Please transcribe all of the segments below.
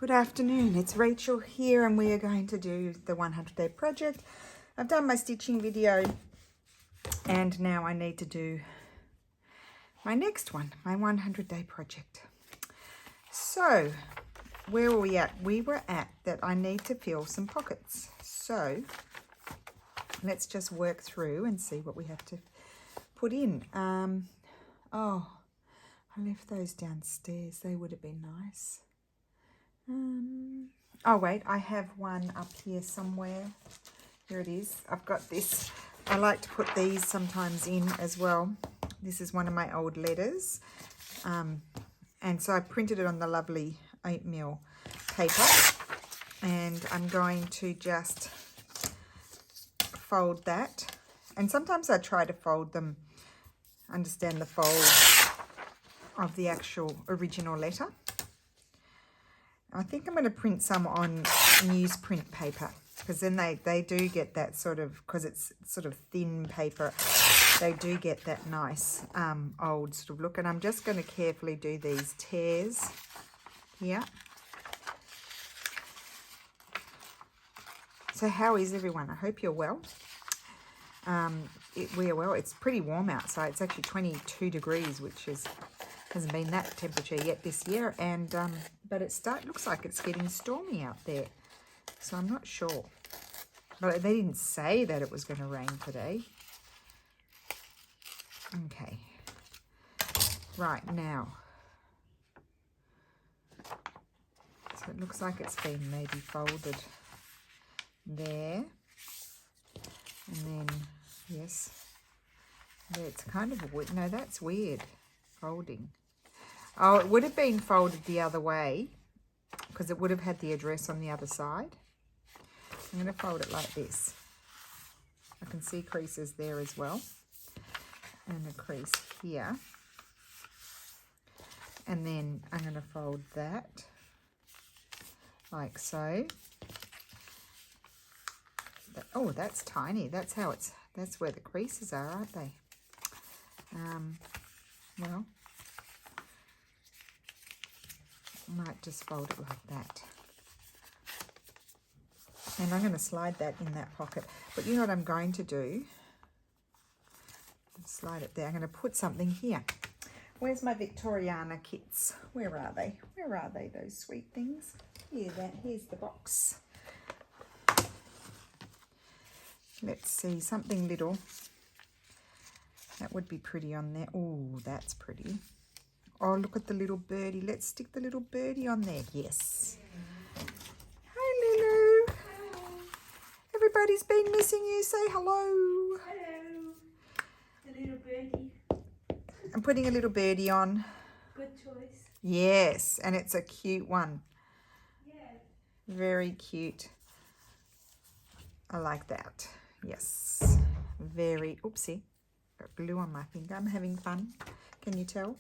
Good afternoon, it's Rachel here and we are going to do the 100-day project. I've done my stitching video and now I need to do my next one, my 100-day project. So, where were we at? We were at that I need to fill some pockets. So, let's just work through and see what we have to put in. Oh, I left those downstairs. They would have been nice. Oh wait, I have one up here somewhere. Here it is. I've got this. I like to put these sometimes in as well. This is one of my old letters. And so I printed it on the lovely 8mm paper. And I'm going to just fold that. And sometimes I try to fold them, understand the fold of the actual original letter. I think I'm going to print some on newsprint paper because then they do get that sort of, because it's sort of thin paper, they do get that nice old sort of look. And I'm just going to carefully do these tears here. So how is everyone? I hope you're well. We are well. It's pretty warm outside. It's actually 22 degrees, which hasn't been that temperature yet this year, and but looks like it's getting stormy out there, so I'm not sure. But they didn't say that it was going to rain today. Okay, right now, so it looks like it's been maybe folded there, and then yes, yeah, it's kind of weird. No, that's weird folding. Oh, it would have been folded the other way because it would have had the address on the other side. I'm going to fold it like this. I can see creases there as well. And a crease here. And then I'm going to fold that like so. Oh, that's tiny. That's where the creases are, aren't they? Well, I might just fold it like that. And I'm going to slide that in that pocket. But you know what I'm going to do? Slide it there. I'm going to put something here. Where's my Victoriana kits? Where are they? Where are they, those sweet things? Here's the box. Let's see, something little. That would be pretty on there. Oh, that's pretty. Oh, look at the little birdie. Let's stick the little birdie on there. Yes. Hi, Lulu. Hello. Everybody's been missing you. Say hello. Hello. The little birdie. I'm putting a little birdie on. Good choice. Yes, and it's a cute one. Yeah. Very cute. I like that. Yes. Very, oopsie. Got glue on my finger. I'm having fun. Can you tell?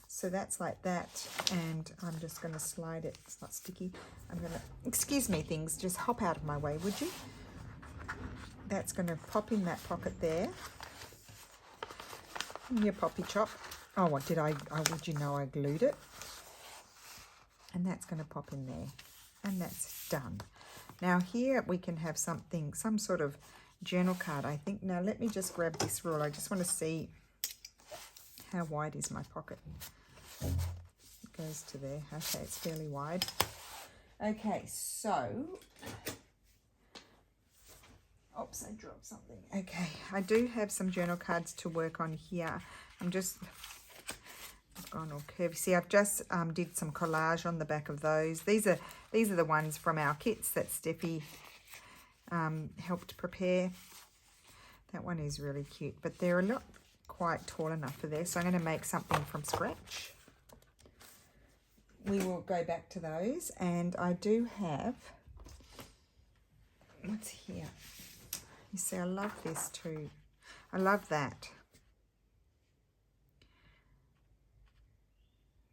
So that's like that, and I'm just going to slide it. It's not sticky. I'm going to, excuse me things, just hop out of my way, would you? That's going to pop in that pocket there. Your poppy chop. Oh, what did would you know I glued it? And that's going to pop in there. And that's done. Now here we can have something, some sort of journal card, I think. Now let me just grab this rule. I just want to see how wide is my pocket. It goes to there. Okay, it's fairly wide. Okay, so, oops, I dropped something. Okay, I do have some journal cards to work on here. I've gone all curvy. See, I've just did some collage on the back of those. These are the ones from our kits that Steffi helped prepare. That one is really cute, but they're not quite tall enough for this, so I'm going to make something from scratch. We will go back to those, and I do have, what's here? You see, I love this too. I love that.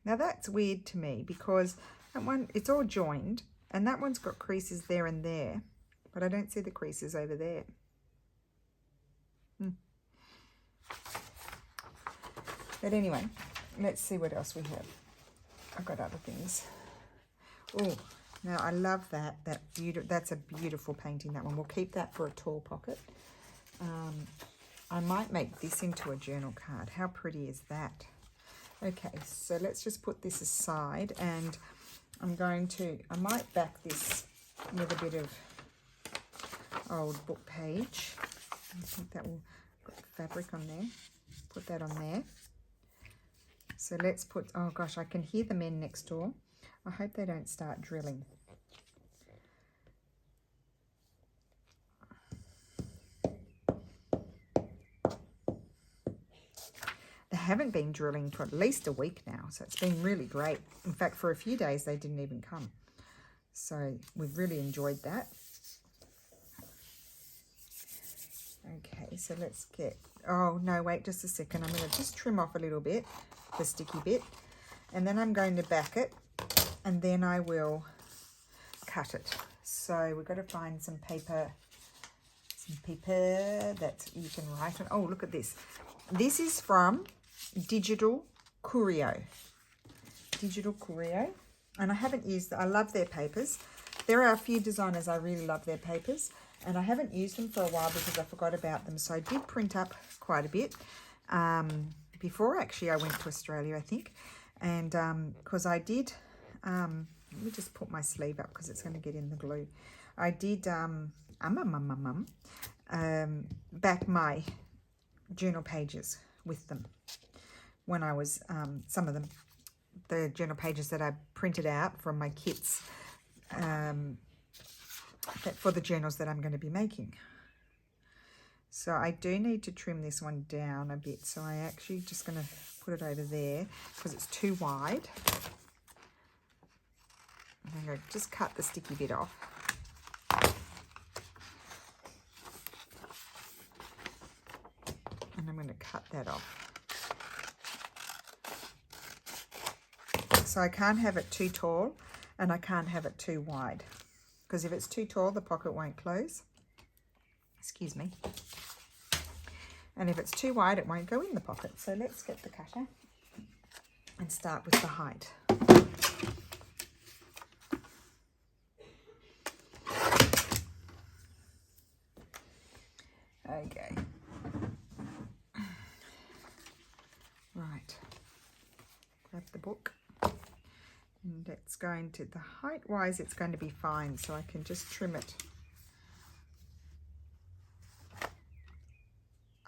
Now that's weird to me because that one, it's all joined, and that one's got creases there and there, but I don't see the creases over there. But anyway, let's see what else we have. I've got other things. Oh, Now I love that. That's a beautiful painting, that one. We'll keep that for a tall pocket. I might make this into a journal card. How pretty is that? Okay, so let's just put this aside, and I might back this with a bit of old book page. I think that will put fabric on there. Put that on there. So let's put, oh gosh, I can hear the men next door. I hope they don't start drilling. They haven't been drilling for at least a week now, so it's been really great. In fact, for a few days, they didn't even come. So we've really enjoyed that. Okay, so let's get, oh no, wait just a second. I'm going to just trim off a little bit, the sticky bit, and then I'm going to back it, and then I will cut it. So we've got to find some paper that you can write on. Oh, look at this. This is from Digital Curio. And I haven't used, I love their papers. There are a few designers I really love their papers, and I haven't used them for a while because I forgot about them. So I did print up quite a bit before actually I went to Australia, I think. And because I did, let me just put my sleeve up because it's going to get in the glue. I did back my journal pages with them when I was, some of them, the journal pages that I printed out from my kits for the journals that I'm going to be making. So I do need to trim this one down a bit. So I actually just going to put it over there because it's too wide. I'm going to just cut the sticky bit off. And I'm going to cut that off. So I can't have it too tall and I can't have it too wide, because if it's too tall, the pocket won't close. Excuse me. And if it's too wide, it won't go in the pocket. So let's get the cutter and start with the height. Okay. Right. Grab the book. And it's going to, the height wise, it's going to be fine. So I can just trim it.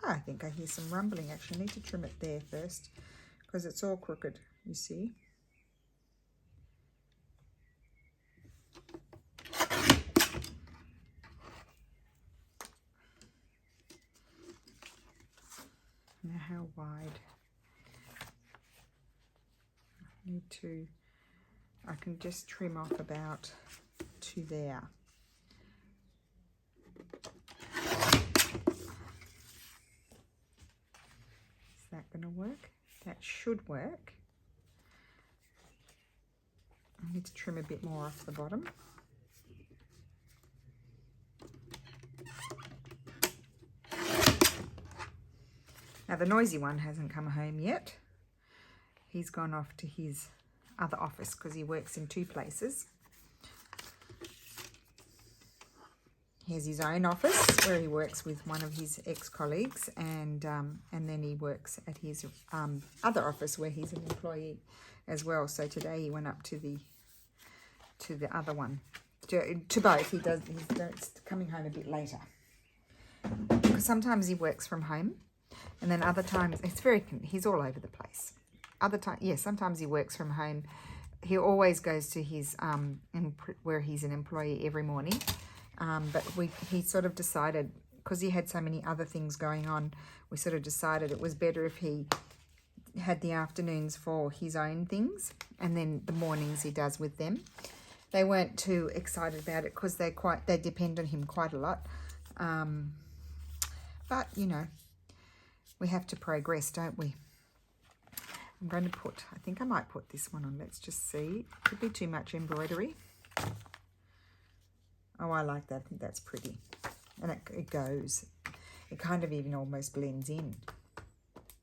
Oh, I think I hear some rumbling. Actually, I need to trim it there first because it's all crooked, you see. Now how wide? I need to, I can just trim off about to there. Is that going to work? That should work. I need to trim a bit more off the bottom. Now the noisy one hasn't come home yet. He's gone off to his other office because he works in two places. He has his own office where he works with one of his ex-colleagues, and then he works at his other office where he's an employee as well. So today he went up to the other one, to both. He's coming home a bit later because sometimes he works from home, and then other times he's all over the place. Other time, yeah, sometimes he works from home. He always goes to his where he's an employee every morning. But he sort of decided, because he had so many other things going on, we sort of decided it was better if he had the afternoons for his own things, and then the mornings he does with them. They weren't too excited about it because they depend on him quite a lot. But you know, we have to progress, don't we? I'm going to I think I might put this one on. Let's just see. Could be too much embroidery. Oh, I like that. I think that's pretty. And it goes. It kind of even almost blends in.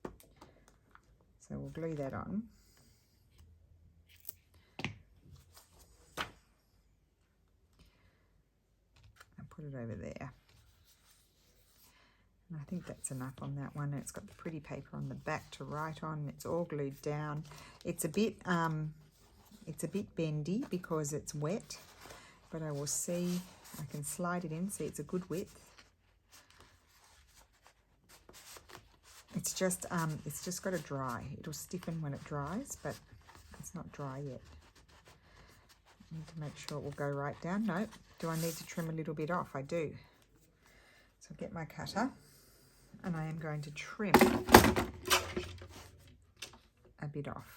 So we'll glue that on. put it over there. And I think that's enough on that one. It's got the pretty paper on the back to write on. It's all glued down. It's a bit bendy because it's wet, but I will see. I can slide it in. See, it's a good width. It's just got to dry. It'll stiffen when it dries, but it's not dry yet. I need to make sure it will go right down. No, do I need to trim a little bit off? I do. So I'll get my cutter and I am going to trim a bit off.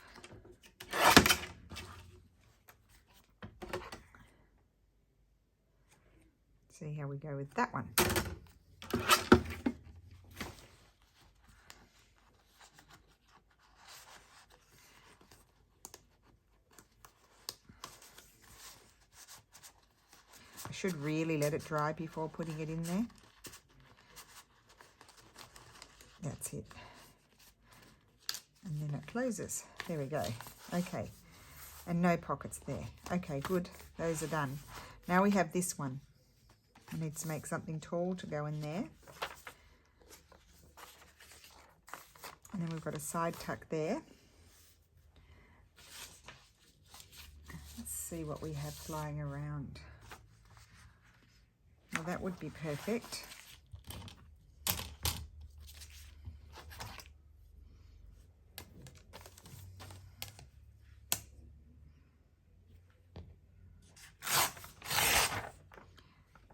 See how we go with that one. I should really let it dry before putting it in there. That's it. And then it closes. There we go. Okay. And no pockets there. Okay, good. Those are done. Now we have this one. I need to make something tall to go in there. And then we've got a side tuck there. Let's see what we have flying around. Well, that would be perfect.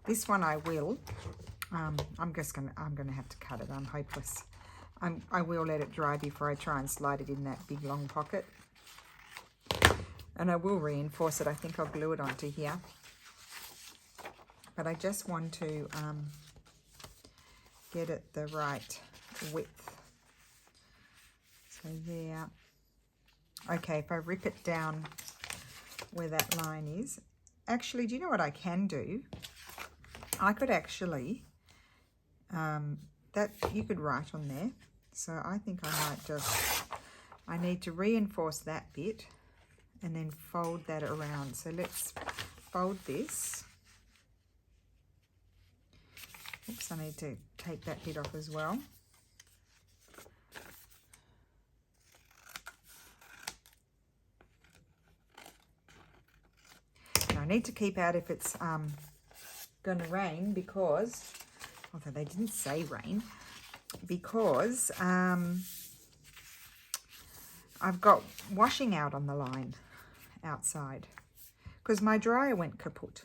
This one I will. I'm gonna have to cut it. I'm hopeless. I will let it dry before I try and slide it in that big long pocket. And I will reinforce it. I think I'll glue it onto here. But I just want to get it the right width. So there. Okay, if I rip it down where that line is. Actually, do you know what I can do? I could actually, that you could write on there. So I think I might just, I need to reinforce that bit and then fold that around. So let's fold this. Oops, I need to take that bit off as well. Now I need to keep out if it's going to rain because, although they didn't say rain, because I've got washing out on the line outside because my dryer went kaput.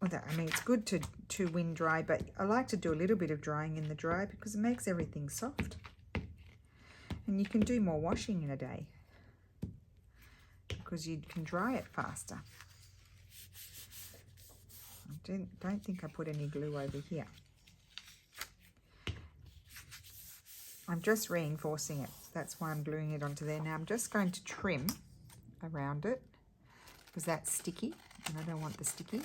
Although, I mean, it's good to wind dry, but I like to do a little bit of drying in the dryer because it makes everything soft. And you can do more washing in a day because you can dry it faster. I don't think I put any glue over here. I'm just reinforcing it. That's why I'm gluing it onto there. Now I'm just going to trim around it because that's sticky and I don't want the sticky.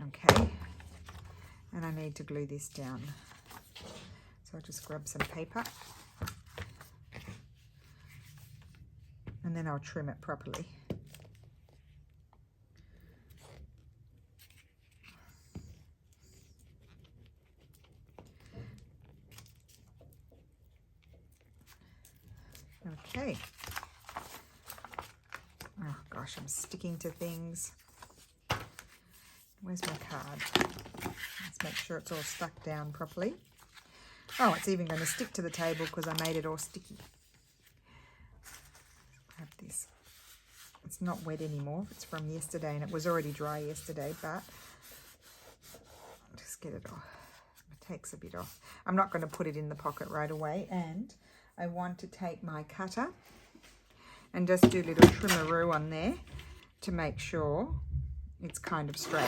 Okay, and I need to glue this down. So I'll just grab some paper and then I'll trim it properly. Okay. Oh gosh, I'm sticking to things. Where's my card? Let's make sure it's all stuck down properly. Oh, it's even going to stick to the table because I made it all sticky. Grab this. It's not wet anymore. It's from yesterday and it was already dry yesterday, but I'll just get it off. It takes a bit off. I'm not going to put it in the pocket right away, and I want to take my cutter and just do a little trimmeroo on there to make sure it's kind of straight.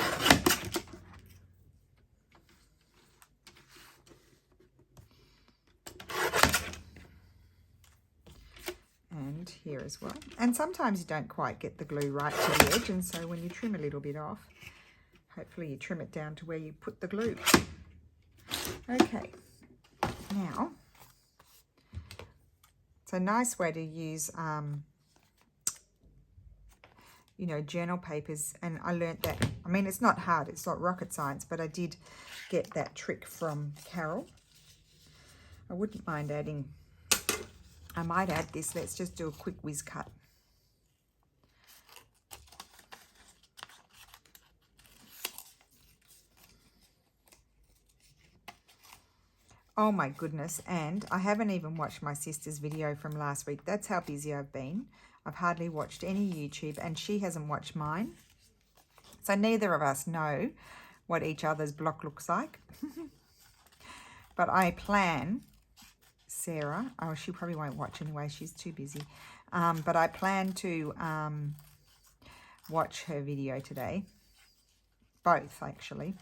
And here as well. And sometimes you don't quite get the glue right to the edge, and so when you trim a little bit off, hopefully you trim it down to where you put the glue. Okay, now It's a nice way to use, you know, journal papers. And I learnt that. I mean, it's not hard. It's not rocket science, but I did get that trick from Carol. I wouldn't mind adding, I might add this. Let's just do a quick whiz cut. Oh my goodness, and I haven't even watched my sister's video from last week. That's how busy I've been. I've hardly watched any YouTube, and she hasn't watched mine. So neither of us know what each other's block looks like. But I plan, Sarah, oh, she probably won't watch anyway. She's too busy. But I plan to watch her video today. Both, actually.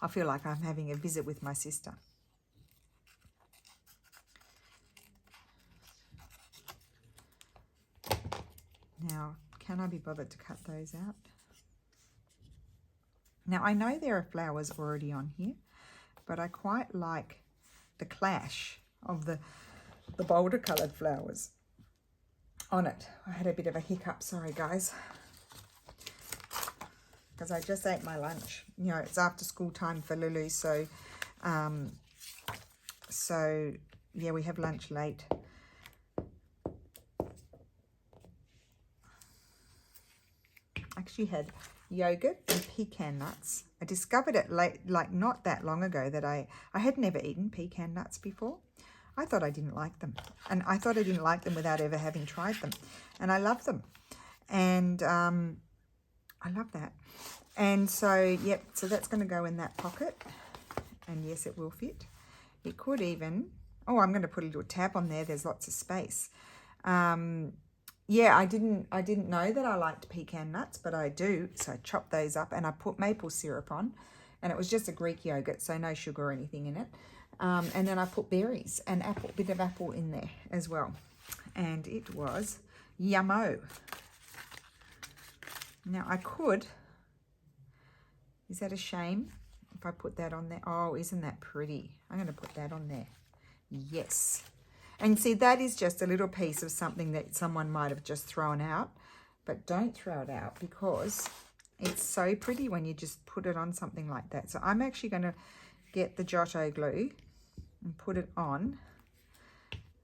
I feel like I'm having a visit with my sister. Now, can I be bothered to cut those out? Now, I know there are flowers already on here, but I quite like the clash of the bolder coloured flowers on it. I had a bit of a hiccup, sorry guys, because I just ate my lunch. You know, it's after school time for Lulu, so yeah, we have lunch late. I actually had yogurt and pecan nuts. I discovered it late, like not that long ago, that I had never eaten pecan nuts before. I thought I didn't like them, and I thought I didn't like them without ever having tried them, and I love them, and I love that. And so, yep, so that's going to go in that pocket. And yes, it will fit. It could even, oh, I'm going to put a little tab on there. There's lots of space. Yeah, I didn't know that I liked pecan nuts, but I do. So I chopped those up and I put maple syrup on. And it was just a Greek yogurt, so no sugar or anything in it. And then I put berries and apple, bit of apple in there as well. And it was yummo. Now I could... Is that a shame if I put that on there? Oh, isn't that pretty? I'm going to put that on there. Yes. And see, that is just a little piece of something that someone might have just thrown out. But don't throw it out, because it's so pretty when you just put it on something like that. So I'm actually going to get the Giotto glue and put it on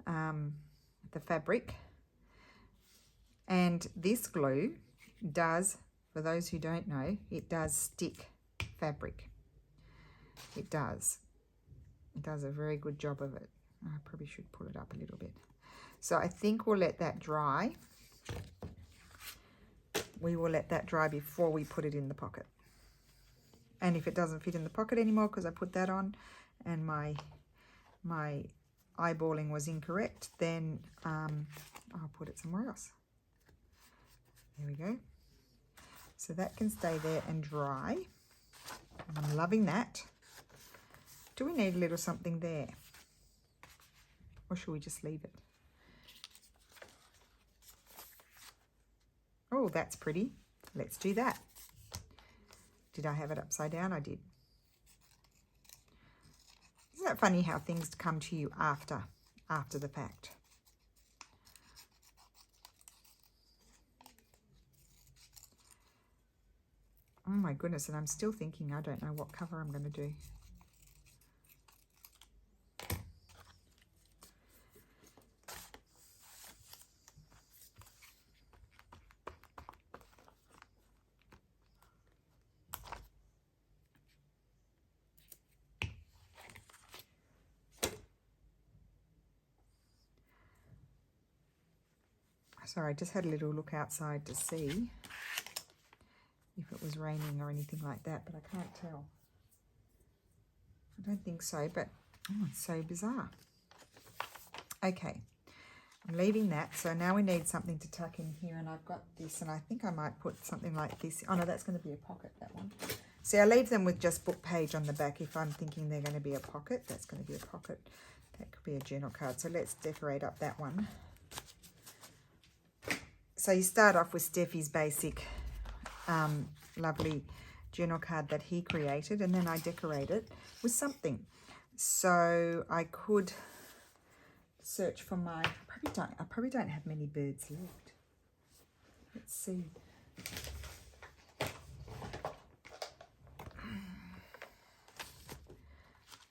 the fabric. And this glue does, for those who don't know, it does stick fabric. It does a very good job of it. I probably should pull it up a little bit. So I think we'll let that dry. We will let that dry before we put it in the pocket. And if it doesn't fit in the pocket anymore because I put that on and my eyeballing was incorrect, then I'll put it somewhere else. There we go. So that can stay there and dry. I'm loving that. Do we need a little something there? Or should we just leave it? Oh, that's pretty. Let's do that. Did I have it upside down? I did. Isn't that funny how things come to you after the fact? Oh my goodness, and I'm still thinking I don't know what cover I'm going to do. Sorry, I just had a little look outside to see if it was raining or anything like that, but I can't tell. I don't think so, but oh, it's so bizarre. Okay, I'm leaving that. So now we need something to tuck in here, and I've got this, and I think I might put something like this. Oh no, that's going to be a pocket, that one. See, I leave them with just book page on the back if I'm thinking they're going to be a pocket. That's going to be a pocket. That could be a journal card. So let's decorate up that one. So you start off with Steffi's basic lovely journal card that he created, and then I decorate it with something. So I could search for my, I probably don't have many birds left. Let's see.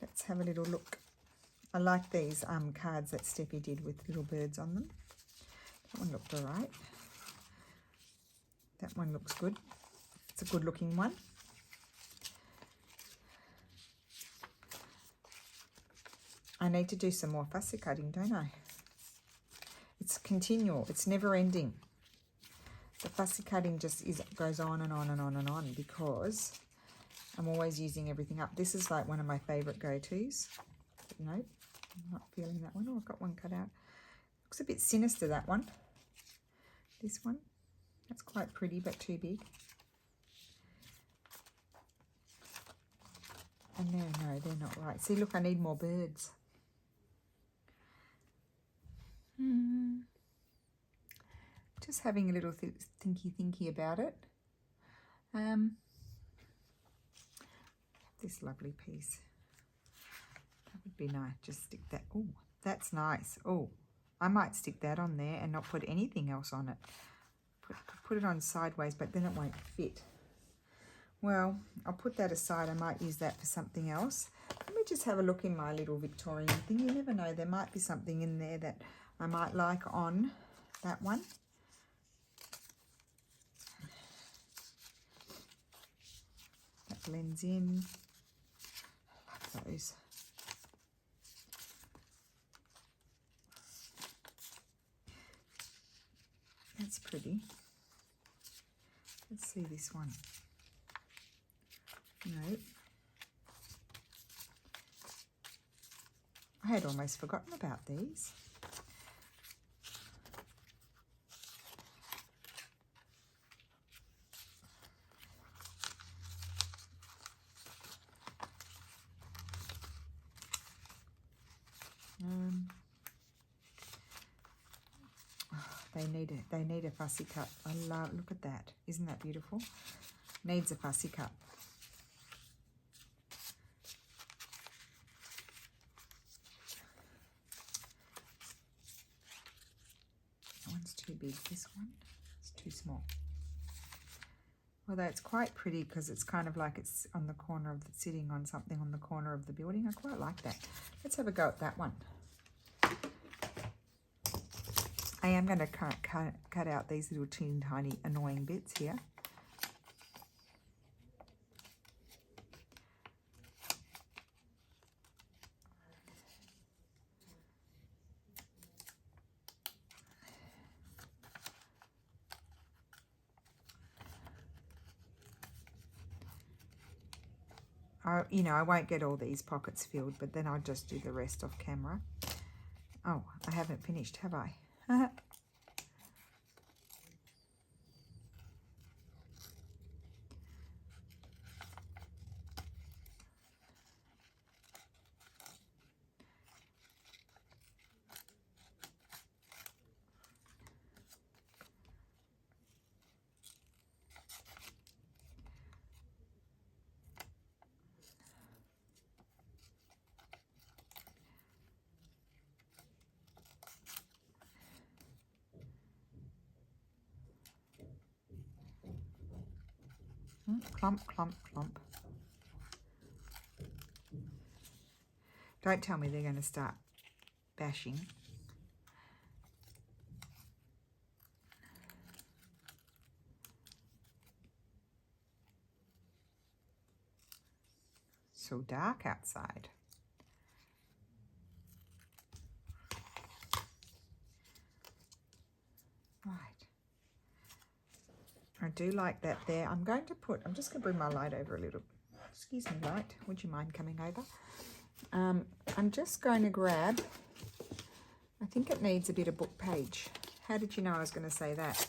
Let's have a little look. I like these cards that Steffi did with little birds on them. That one looked all right. That one looks good. It's a good looking one. I need to do some more fussy cutting, don't I? It's continual. It's never ending. The fussy cutting just goes on and on and on and on because I'm always using everything up. This is like one of my favourite go-tos. Nope, I'm not feeling that one. Oh, I've got one cut out. Looks a bit sinister, that one. This one. That's quite pretty, but too big. And no, they're not right. See, look, I need more birds. Just having a little thinky about it. This lovely piece. That would be nice. Just stick that. Oh, that's nice. Oh, I might stick that on there and not put anything else on it. Put it on sideways, but then it won't fit. Well, I'll put that aside. I might use that for something else. Let me just have a look in my little Victorian thing. You never know. There might be something in there that I might like on that one. That blends in. I love those. That's pretty. Let's see this one. No. I had almost forgotten about these. They need a fussy cut. I love, look at that. Isn't that beautiful? Needs a fussy cut. That one's too big. This one is too small. Although it's quite pretty because it's kind of like it's on the corner of sitting on something on the corner of the building. I quite like that. Let's have a go at that one. I am going to cut out these little teeny tiny annoying bits here. You know, I won't get all these pockets filled, but then I'll just do the rest off camera. Oh, I haven't finished, have I? Clump, clump, clump. Don't tell me they're going to start bashing. So dark outside. Right. I do like that there. I'm just going to bring my light over a little. Excuse me, light. Would you mind coming over? I'm just going to grab, I think it needs a bit of book page. How did you know I was going to say that?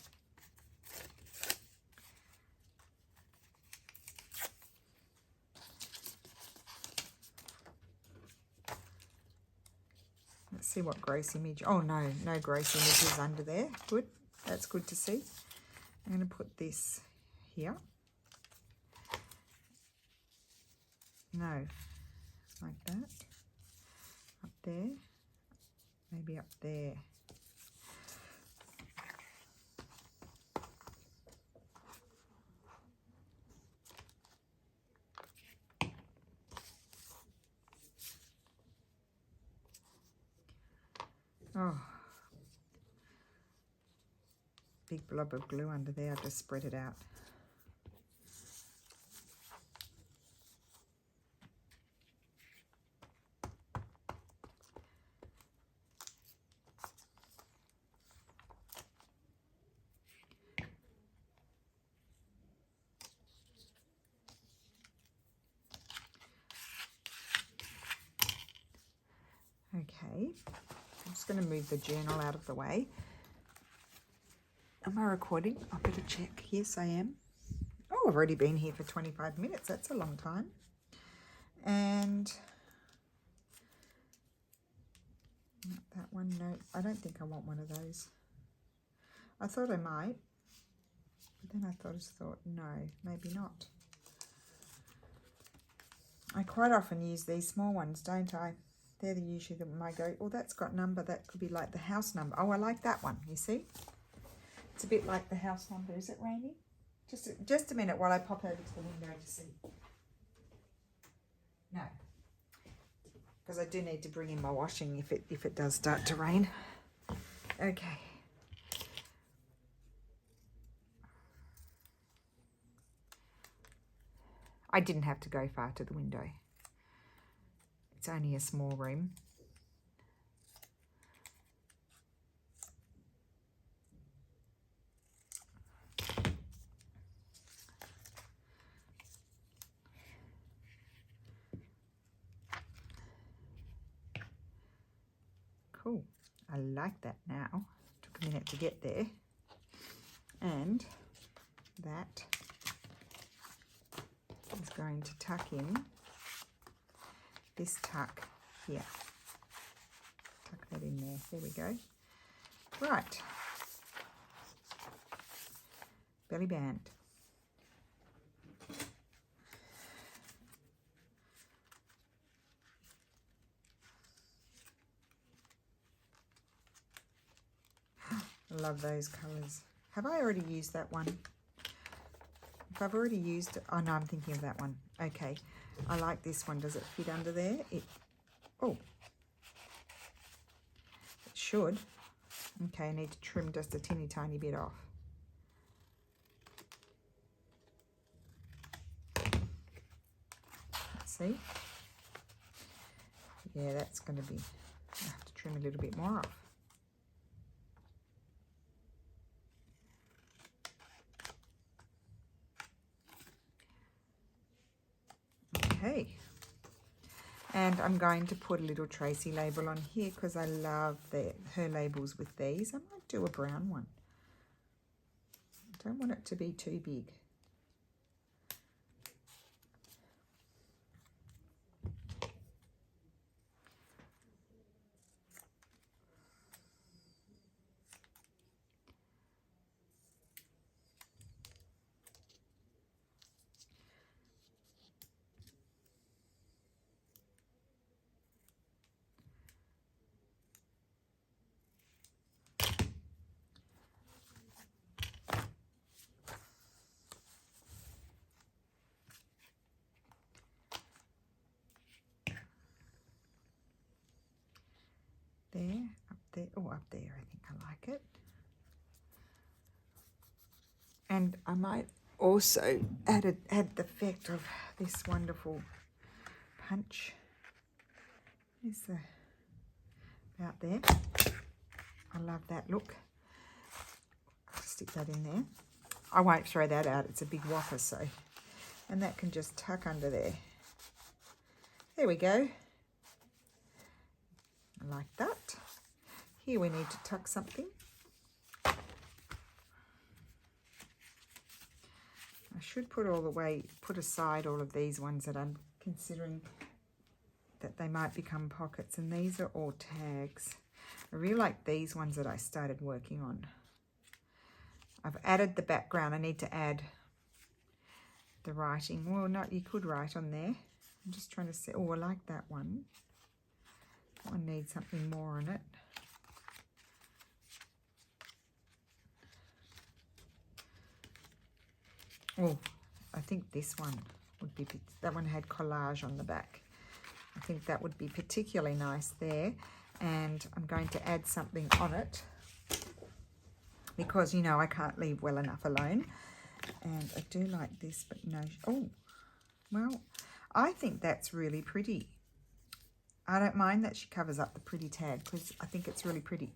Let's see what gross image. Oh, no gross images under there. Good. That's good to see. I'm going to put this here. No, like that. Up there. Maybe maybe up there. Oh, big blob of glue under there. I've just spread it out. Okay, I'm just going to move the journal out of the way. Am I recording? I better check. Yes, I am. Oh, I've already been here for 25 minutes. That's a long time. And not that one. No, I don't think I want one of those. I thought I might, but then I thought, no, maybe not. I quite often use these small ones, don't I? They're usually my go. Oh, that's got number. That could be like the house number. Oh, I like that one. You see? It's a bit like the house number. Is it raining? Just a minute while I pop over to the window to see. No. Because I do need to bring in my washing if it does start to rain. Okay. I didn't have to go far to the window. It's only a small room. Cool. I like that now. Took a minute to get there. And that is going to tuck in this tuck here. Tuck that in there. There we go. Right. Belly band. I love those colours. Have I already used that one? If I've already used it, oh no, I'm thinking of that one. Okay, I like this one. Does it fit under there? Oh, it should. Okay, I need to trim just a teeny tiny bit off. Let's see. Yeah, that's going to be, I have to trim a little bit more off. Okay, and I'm going to put a little Tracy label on here because I love her labels with these. I might do a brown one. I don't want it to be too big. There, up there, oh, up there, I think I like it. And I might also add the effect of this wonderful punch. Is about there. I love that look. I'll stick that in there. I won't throw that out, it's a big whopper, so. And that can just tuck under there. There we go. Like that. Here we need to tuck something. I should put aside all of these ones that I'm considering that they might become pockets, and these are all tags. I really like these ones that I started working on. I've added the background. I need to add the writing. Well, no, you could write on there. I'm just trying to see. Oh, I like that one. That one needs something more on it. Oh, I think this one would be, that one had collage on the back. I think that would be particularly nice there. And I'm going to add something on it because, you know, I can't leave well enough alone. And I do like this, but no. Oh, well, I think that's really pretty. I don't mind that she covers up the pretty tag because I think it's really pretty.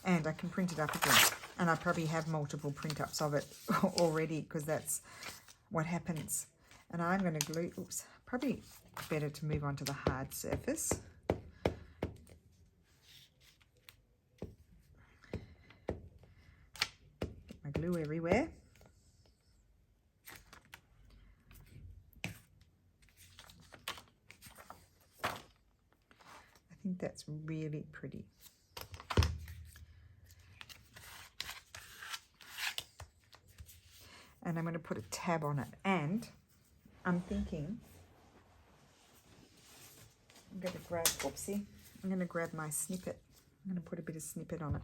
And I can print it up again. And I probably have multiple print ups of it already because that's what happens. And I'm going to glue, oops, probably better to move on to the hard surface. Get my glue everywhere. I think that's really pretty. And I'm going to put a tab on it. And I'm thinking, I'm going to grab, oopsie, I'm going to grab my snippet. I'm going to put a bit of snippet on it.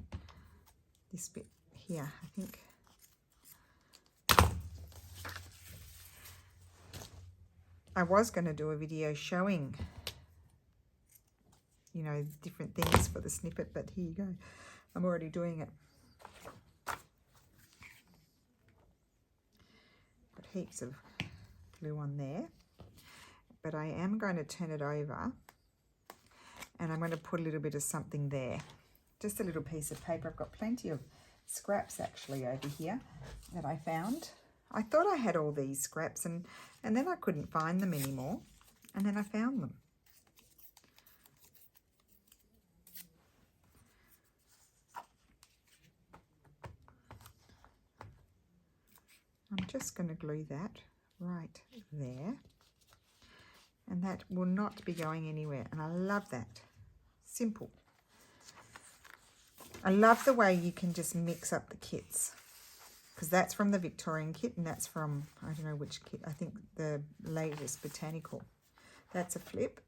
This bit here, I think. I was going to do a video showing, you know, different things for the snippet, but here you go. I'm already doing it. Got heaps of glue on there. But I am going to turn it over and I'm going to put a little bit of something there. Just a little piece of paper. I've got plenty of scraps actually over here that I found. I thought I had all these scraps and then I couldn't find them anymore. And then I found them. I'm just going to glue that right there. And that will not be going anywhere. And I love that. Simple. I love the way you can just mix up the kits. Because that's from the Victorian kit and that's from, I don't know which kit, I think the latest Botanical. That's a flip.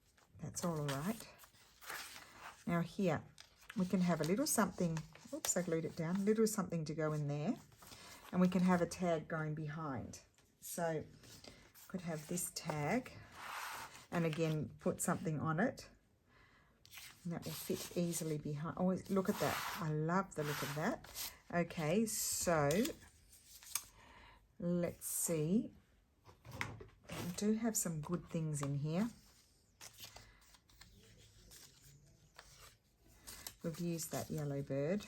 That's all right. Now here, we can have a little something, oops, I glued it down, a little something to go in there. And we can have a tag going behind. So, could have this tag. And again, put something on it. And that will fit easily behind. Oh, look at that. I love the look of that. Okay, so let's see. I do have some good things in here. We've used that yellow bird.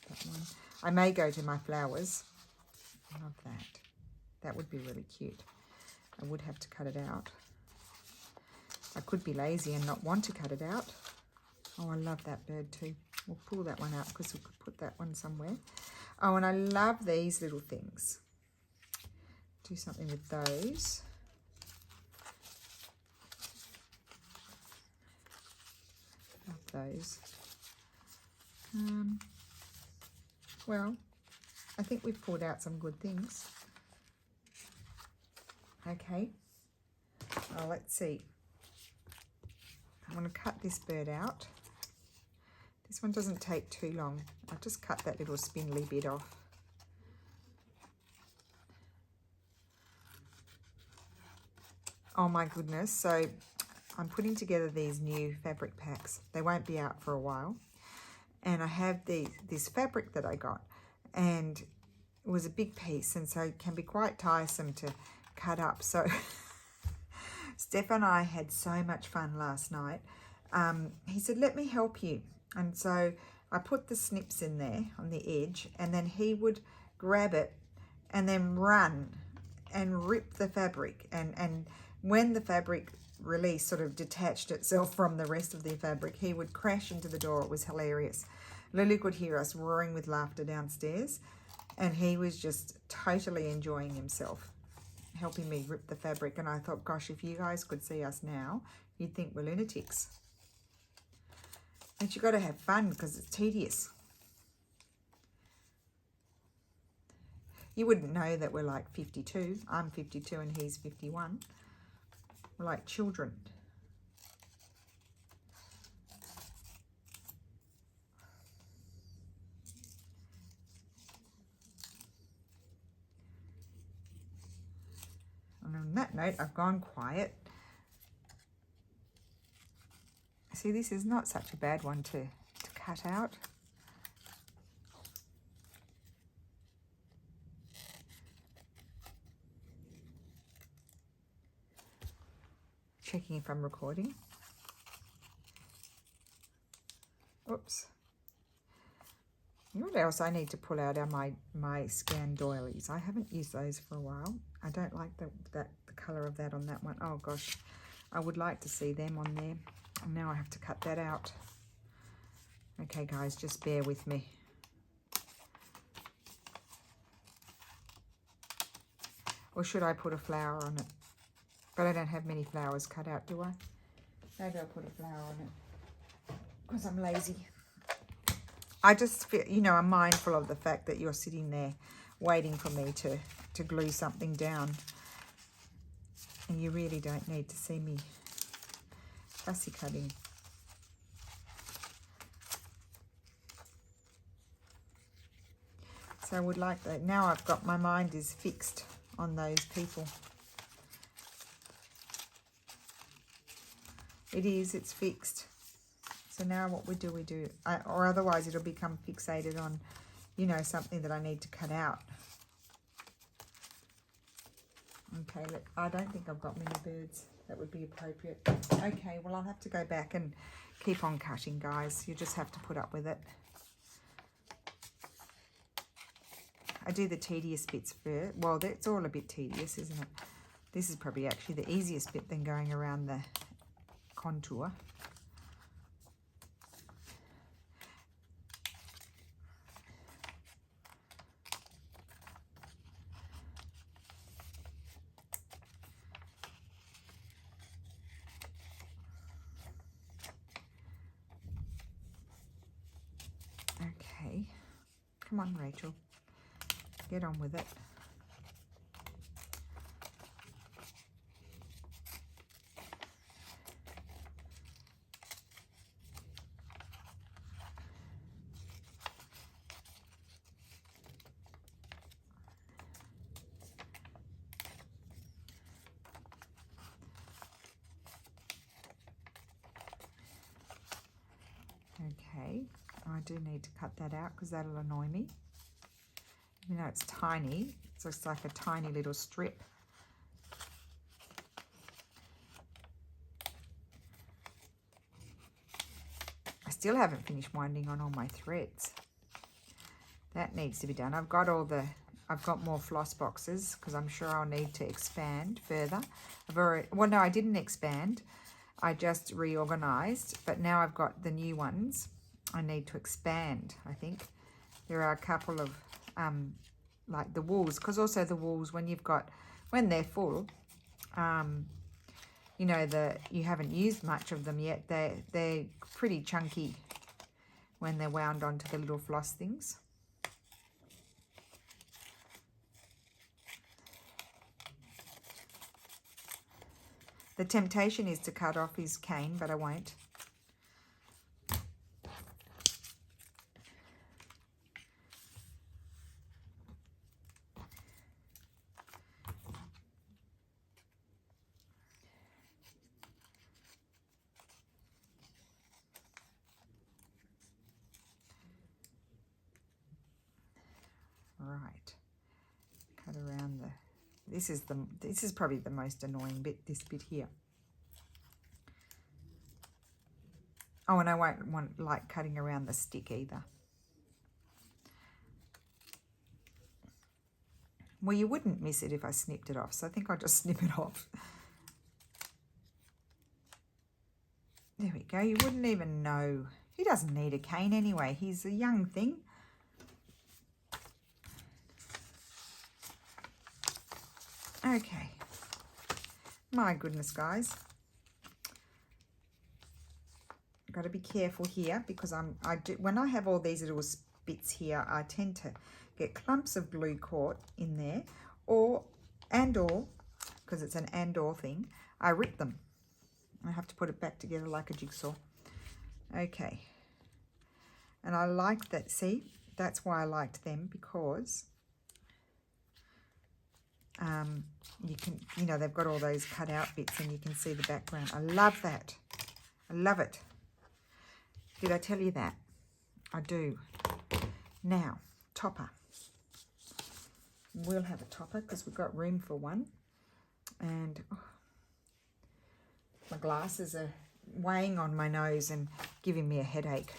That one. I may go to my flowers. I love that. That would be really cute. I would have to cut it out. I could be lazy and not want to cut it out. Oh, I love that bird too. We'll pull that one out because we could put that one somewhere. Oh, and I love these little things. Do something with those. Love those. Well, I think we've pulled out some good things. Okay, let's see. I'm going to cut this bird out. This one doesn't take too long. I'll just cut that little spindly bit off. Oh my goodness, so I'm putting together these new fabric packs. They won't be out for a while. And I have this fabric that I got, and it was a big piece, and so it can be quite tiresome to cut up. So Steph and I had so much fun last night. He said, let me help you. And so I put the snips in there on the edge, and then he would grab it and then run and rip the fabric. And when the fabric release sort of detached itself from the rest of the fabric, he would crash into the door. It was hilarious. Lily could hear us roaring with laughter downstairs, and he was just totally enjoying himself, helping me rip the fabric. And I thought, gosh, if you guys could see us now, you'd think we're lunatics. And you got to have fun because it's tedious. You wouldn't know that we're like 52. I'm 52 and he's 51. We're like children. note, I've gone quiet. See, this is not such a bad one to cut out. Checking if I'm recording. Oops. What else I need to pull out are my scan doilies. I haven't used those for a while. I don't like the colour of that on that one. Oh gosh, I would like to see them on there. And now I have to cut that out. Okay guys, just bear with me. Or should I put a flower on it? But I don't have many flowers cut out, do I? Maybe I'll put a flower on it because I'm lazy. I just feel, you know, I'm mindful of the fact that you're sitting there waiting for me to glue something down. And you really don't need to see me fussy cutting. So I would like that. Now I've got, my mind is fixed on those people. It is, it's fixed. So now what we do, or otherwise it'll become fixated on, you know, something that I need to cut out. Okay, look, I don't think I've got many birds that would be appropriate. Okay, well I'll have to go back and keep on cutting, guys. You just have to put up with it. I do the tedious bits first. Well, it's all a bit tedious, isn't it? This is probably actually the easiest bit than going around the contour. Okay, come on Rachel, get on with it. Okay, I do need to cut that out because that'll annoy me. You know, it's tiny. It's just like a tiny little strip. I still haven't finished winding on all my threads. That needs to be done. I've got more floss boxes because I'm sure I'll need to expand further. Well, no, I didn't expand. I just reorganized, but now I've got the new ones. I need to expand, I think. There are a couple of, like the wools, because also the wools, when they're full, you know, you haven't used much of them yet. They're pretty chunky when they're wound onto the little floss things. The temptation is to cut off his cane, but I won't. Right. Cut around the... This is probably the most annoying bit, this bit here. Oh, and I won't like cutting around the stick either. Well, you wouldn't miss it if I snipped it off, so I think I'll just snip it off. There we go. You wouldn't even know. He doesn't need a cane anyway. He's a young thing. Okay. My goodness, guys. Got to be careful here because when I have all these little bits here, I tend to get clumps of glue caught in there, or because it's an and/or thing, I rip them. I have to put it back together like a jigsaw. Okay. And I like that. See, that's why I liked them, because you can, you know, they've got all those cut out bits and you can see the background. I love that. I love it. Did I tell you that? I do. Now, topper. We'll have a topper because we've got room for one. And my glasses are weighing on my nose and giving me a headache.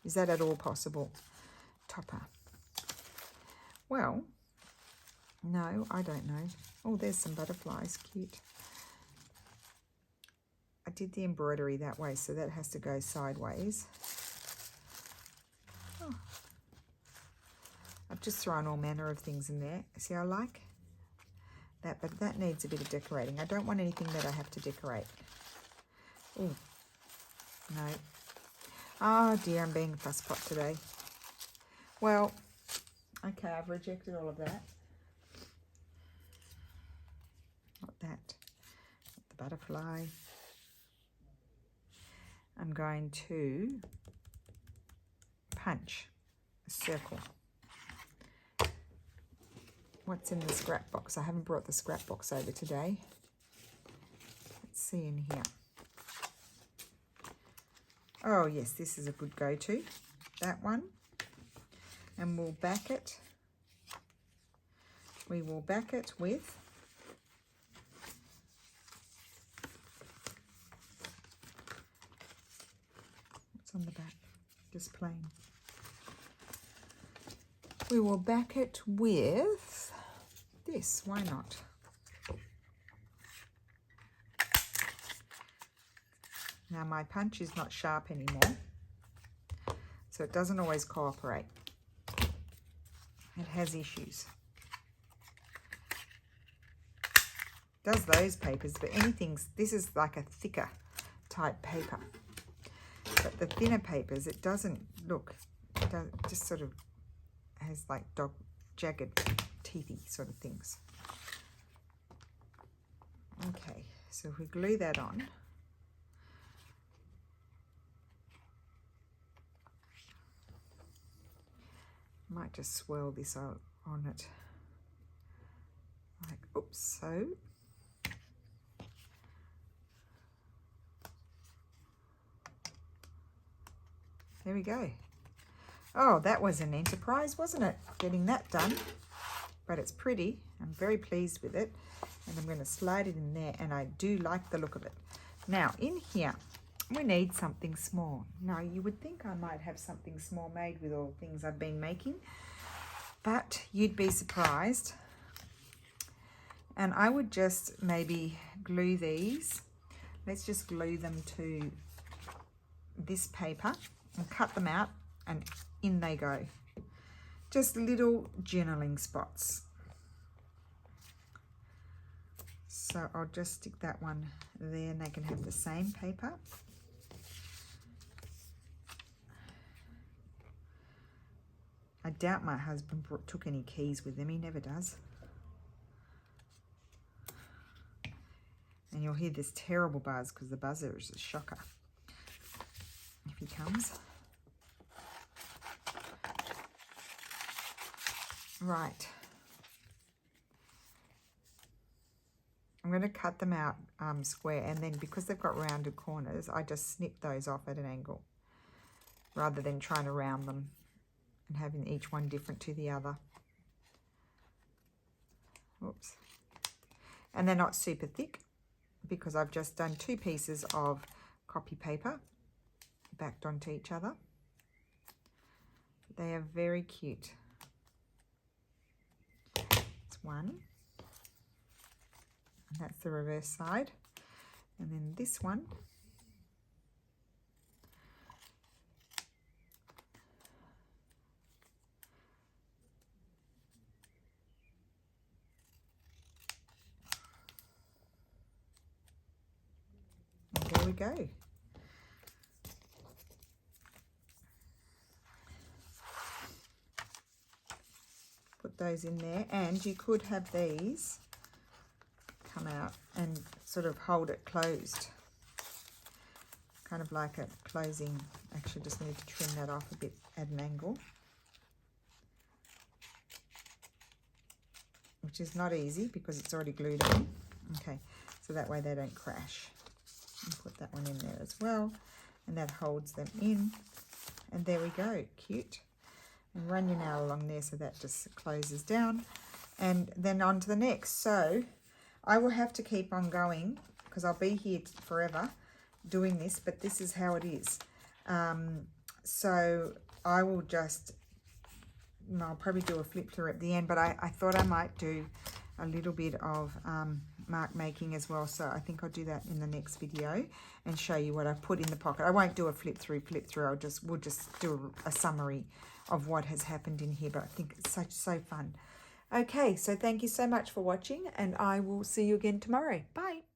Is that at all possible? Topper. Well, no, I don't know. Oh, there's some butterflies. Cute. I did the embroidery that way, so that has to go sideways. Oh. I've just thrown all manner of things in there. See, I like that, but that needs a bit of decorating. I don't want anything that I have to decorate. Oh, no. Oh dear, I'm being a fusspot today. Well, okay, I've rejected all of that. Not that. Not the butterfly. I'm going to punch a circle. What's in the scrap box? I haven't brought the scrap box over today. Let's see in here. Oh yes, this is a good go-to. That one. And we'll back it. We will back it with what's on the back? Just plain. We will back it with this. Why not? Now my punch is not sharp anymore, so it doesn't always cooperate. It has issues. It does those papers, but anything's, this is like a thicker type paper. But the thinner papers, it doesn't look, it just sort of has like jagged, teethy sort of things. Okay, so if we glue that on, might just swirl this out on it, like, oops, so. There we go. Oh, that was an enterprise, wasn't it? Getting that done, but it's pretty. I'm very pleased with it, and I'm going to slide it in there, and I do like the look of it. Now, in here, we need something small. Now, you would think I might have something small made with all the things I've been making, but you'd be surprised. And I would just maybe glue these. Let's just glue them to this paper and cut them out, and in they go. Just little journaling spots. So I'll just stick that one there, and they can have the same paper. I doubt my husband took any keys with him. He never does. And you'll hear this terrible buzz because the buzzer is a shocker if he comes. Right. I'm going to cut them out square, and then because they've got rounded corners, I just snip those off at an angle rather than trying to round them and having each one different to the other. Oops. And they're not super thick because I've just done 2 pieces of copy paper backed onto each other. They are very cute. It's one. And that's the reverse side. And then this one. And there we go. Put those in there, and you could have these come out and sort of hold it closed, kind of like a closing. Actually, just need to trim that off a bit at an angle. which is not easy because it's already glued on. Okay, so that way they don't crash. And put that one in there as well, and that holds them in. And there we go, cute. And run your nail along there so that just closes down. And then on to the next. So I will have to keep on going because I'll be here forever doing this, but this is how it is. So I will just, I'll probably do a flip through at the end, but I thought I might do a little bit of mark making as well. So I think I'll do that in the next video and show you what I put in the pocket. I won't do a flip through. We'll just do a summary of what has happened in here, but I think it's so fun. Okay, so thank you so much for watching, and I will see you again tomorrow. Bye.